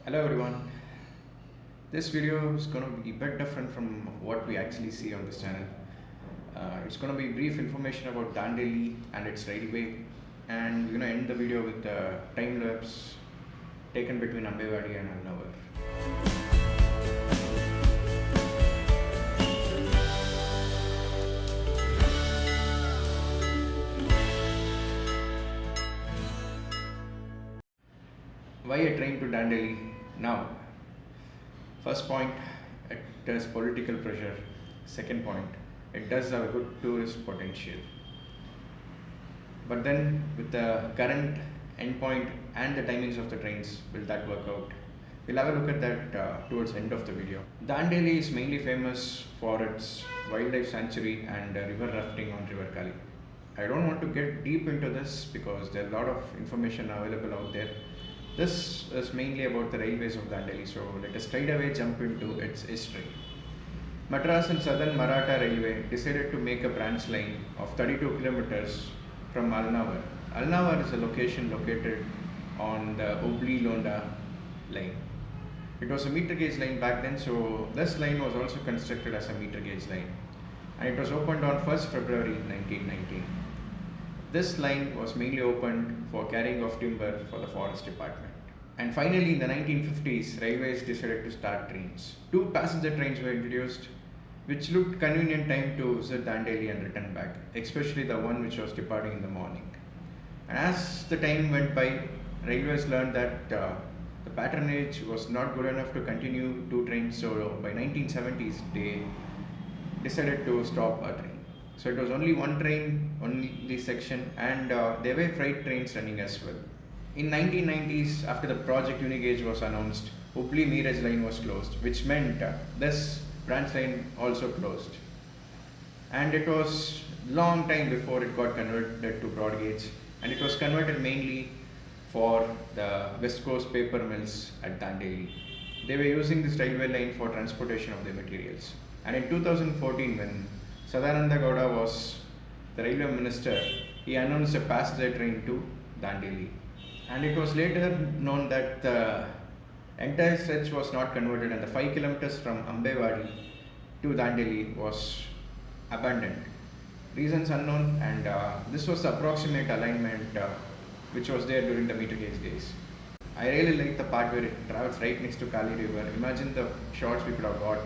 Hello everyone. This video is going to be a bit different from what we actually see on this channel. It's going to be brief information about Dandeli and its railway, and we're going to end the video with a time lapse taken between Ambewadi and Alnavar. Why a train to Dandeli now? First point, it does political pressure. Second point, it does have a good tourist potential. But then, with the current endpoint and the timings of the trains, will that work out? We'll have a look at that towards the end of the video. Dandeli is mainly famous for its wildlife sanctuary and river rafting on River Kali. I don't want to get deep into this because there are a lot of information available out there. This is mainly about the railways of Dandeli, so let us straight away jump into its history. Madras and Southern Maratha Railway decided to make a branch line of 32 kilometers from Alnavar. Alnavar is a location located on the Hubli-Londa line. It was a meter gauge line back then, so this line was also constructed as a meter gauge line, and it was opened on 1st February 1919. This line was mainly opened for carrying of timber for the forest department. And finally, in the 1950s, railways decided to start trains. Two passenger trains were introduced, which looked convenient time to visit Dandeli and return back, especially the one which was departing in the morning. And as the time went by, railways learned that the patronage was not good enough to continue two trains, so by 1970s they decided to stop a train. So it was only one train, only section, and there were freight trains running as well. In 1990s, after the project Unigauge was announced, Hubli Miraj line was closed, which meant this branch line also closed. And it was long time before it got converted to broad gauge, and it was converted mainly for the West Coast paper mills at Dandeli. They were using this railway line for transportation of their materials. And in 2014, when Sadananda Gowda was the railway minister, he announced a passenger train to Dandeli. And it was later known that the entire stretch was not converted, and the 5 kilometers from Ambewadi to Dandeli was abandoned. Reasons unknown, and this was the approximate alignment which was there during the meter gauge days. I really like the part where it travels right next to Kali River. Imagine the shots we could have got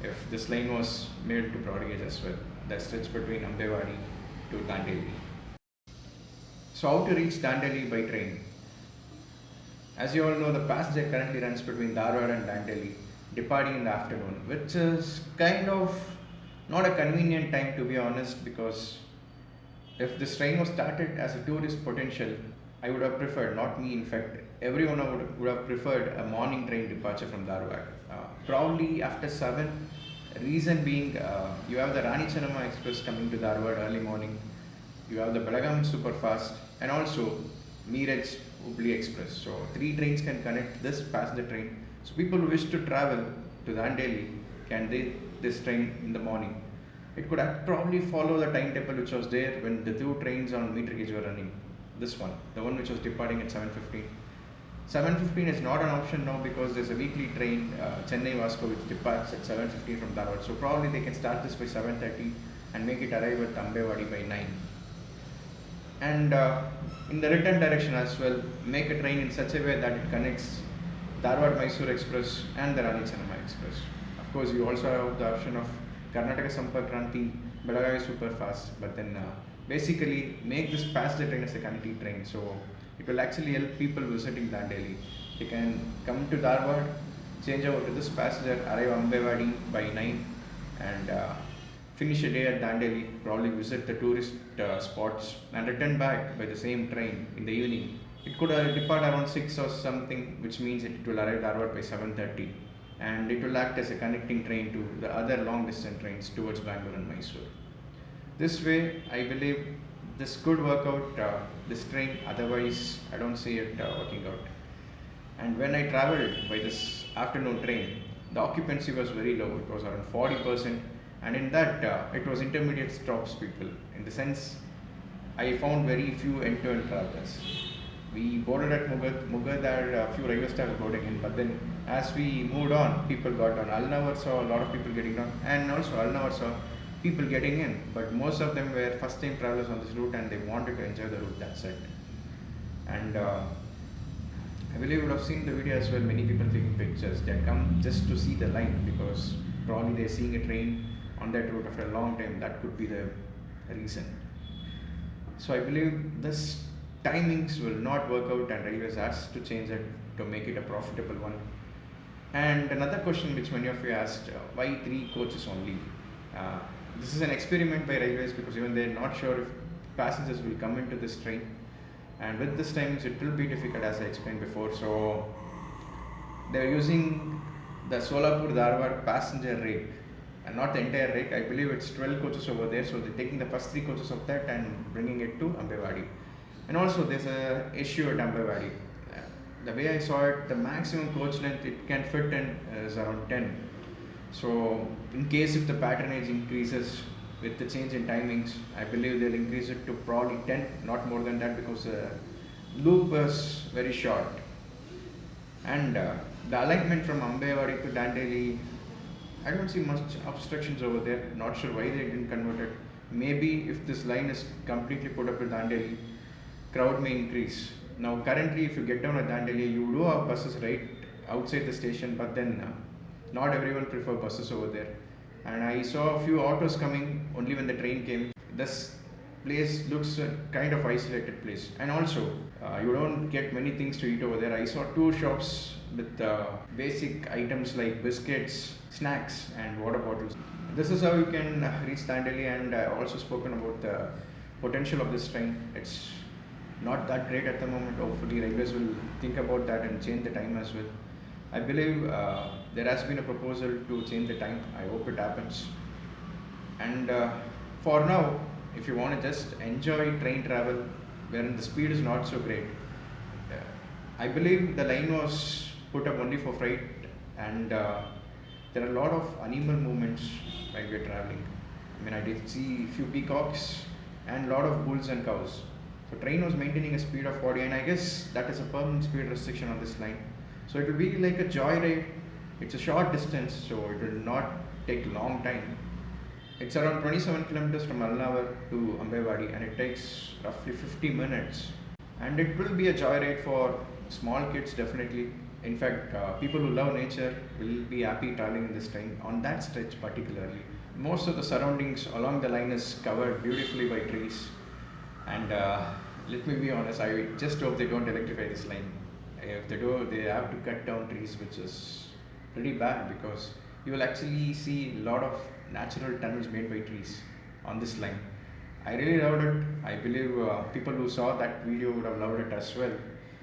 if this line was made to broad gauge as well. The stretch between Ambewadi to Dandeli. So, how to reach Dandeli by train? As you all know, the passenger currently runs between Dharwad and Dandeli, departing in the afternoon, which is kind of not a convenient time to be honest, because if this train was started as a tourist potential, I would have preferred, not me in fact, everyone would have preferred a morning train departure from Dharwad. Probably after 7, reason being you have the Rani Channama Express coming to Dharwad early morning, you have the Belagavi Superfast, and also Meeraj Hubli Express. So, 3 trains can connect this passenger train. So, people who wish to travel to Dandeli can take this train in the morning. It could have probably follow the timetable which was there when the 2 trains on meter gauge were running. This one, the one which was departing at 7:15. 7:15 is not an option now because there's a weekly train, Chennai Vasco, which departs at 7:15 from Dharwad. So probably they can start this by 7:30 and make it arrive at Ambewadi by 9. And in the return direction as well, make a train in such a way that it connects Dharwad Mysore Express and the Rani Channama Express. Of course, you also have the option of Karnataka Sampark Kranti, Belagavi Superfast, but then basically make this passenger train as a connecting train. So it will actually help people visiting Dandeli. They can come to Dharwad, change over to this passenger, arrive Ambewadi by 9, and finish a day at Dandeli, probably visit the tourist spots, and return back by the same train in the evening. It could depart around 6 or something, which means it will arrive Dharwad by 7:30, and it will act as a connecting train to the other long distance trains towards Bangalore and Mysore. This way, I believe this could work out this train, otherwise, I don't see it working out. And when I traveled by this afternoon train, the occupancy was very low, it was around 40%, and in that, it was intermediate stops people. In the sense, I found very few end to end travelers. We boarded at Mughal, there are a few railway staff boarding in, but then as we moved on, people got on. Alnavar saw a lot of people getting down, and also Alnavar saw people getting in, but most of them were first time travelers on this route and they wanted to enjoy the route, that's it. And I believe you would have seen the video as well. Many people taking pictures. They come just to see the line because probably they're seeing a train on that route after a long time. That could be the reason. So I believe this timings will not work out, and railways has to change it to make it a profitable one. And another question which many of you asked, why three coaches only? Uh, this is an experiment by railways because even they're not sure if passengers will come into this train, and with this timings it will be difficult as I explained before. So they're using the Solapur Dharwad passenger rate and not the entire rate. I believe it's 12 coaches over there, so they're taking the first three coaches of that and bringing it to Ambewadi. And also there's a issue at Ambewadi. The way I saw it, the maximum coach length it can fit in is around 10. So in case if the patronage increases with the change in timings, I believe they'll increase it to probably 10, not more than that, because the loop is very short. And the alignment from Ambewadi to Dandeli, I don't see much obstructions over there. Not sure why they didn't convert it. Maybe if this line is completely put up to Dandeli, crowd may increase. Now, currently, if you get down at Dandeli, you do have buses right outside the station, but then not everyone prefer buses over there. And I saw a few autos coming only when the train came. This place looks a kind of isolated place, and also you don't get many things to eat over there. I saw two shops with basic items like biscuits, snacks, and water bottles. This is how you can reach Dandeli, and I also spoken about the potential of this train. It's not that great at the moment. Hopefully, railways will think about that and change the time as well. I believe there has been a proposal to change the time. I hope it happens. And for now, if you want to just enjoy train travel, wherein the speed is not so great, I believe the line was put up only for freight, and there are a lot of animal movements while we are traveling. I mean, I did see few peacocks and a lot of bulls and cows. So train was maintaining a speed of 40, and I guess that is a permanent speed restriction on this line. So it will be like a joyride. It's a short distance, so it will not take long time. It's around 27 kilometers from Alnavar to Ambewadi, and it takes roughly 50 minutes. And it will be a joyride for small kids, definitely. In fact, people who love nature will be happy traveling in this train on that stretch, particularly. Most of the surroundings along the line is covered beautifully by trees. And let me be honest, I just hope they don't electrify this line. If they do, they have to cut down trees, which is pretty bad because you will actually see a lot of natural tunnels made by trees on this line. I really loved it. I believe people who saw that video would have loved it as well.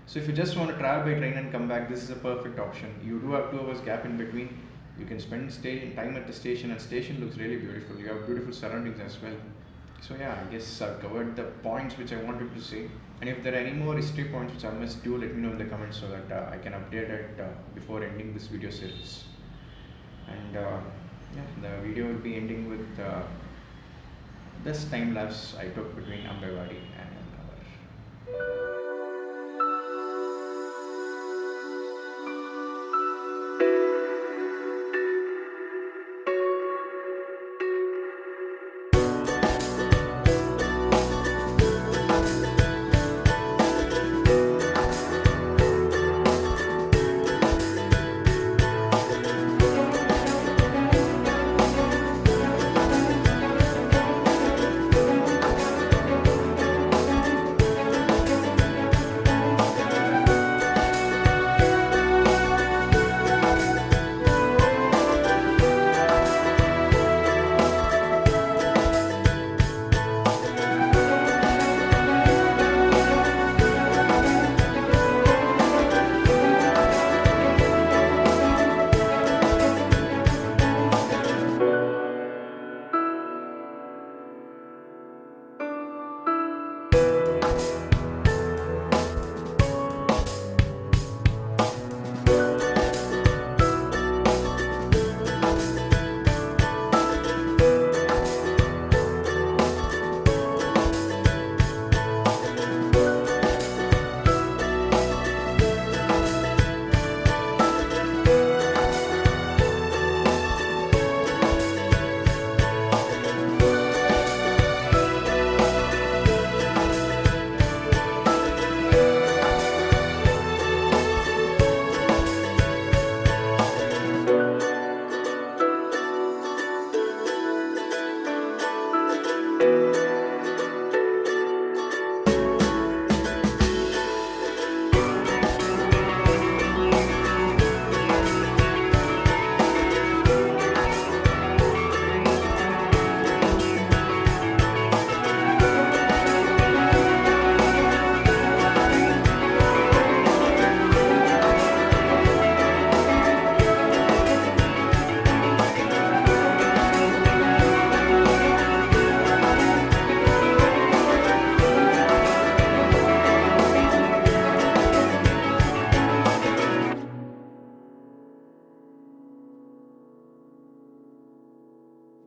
So if you just want to travel by train and come back, this is a perfect option. You do have 2 hours gap in between. You can spend time at the station, and station looks really beautiful. You have beautiful surroundings as well. So yeah, I guess I've covered the points which I wanted to say. And if there are any more history points which I missed, do let me know in the comments so that I can update it before ending this video series. And yeah, the video will be ending with this time lapse I took between Ambewadi and Ambawar.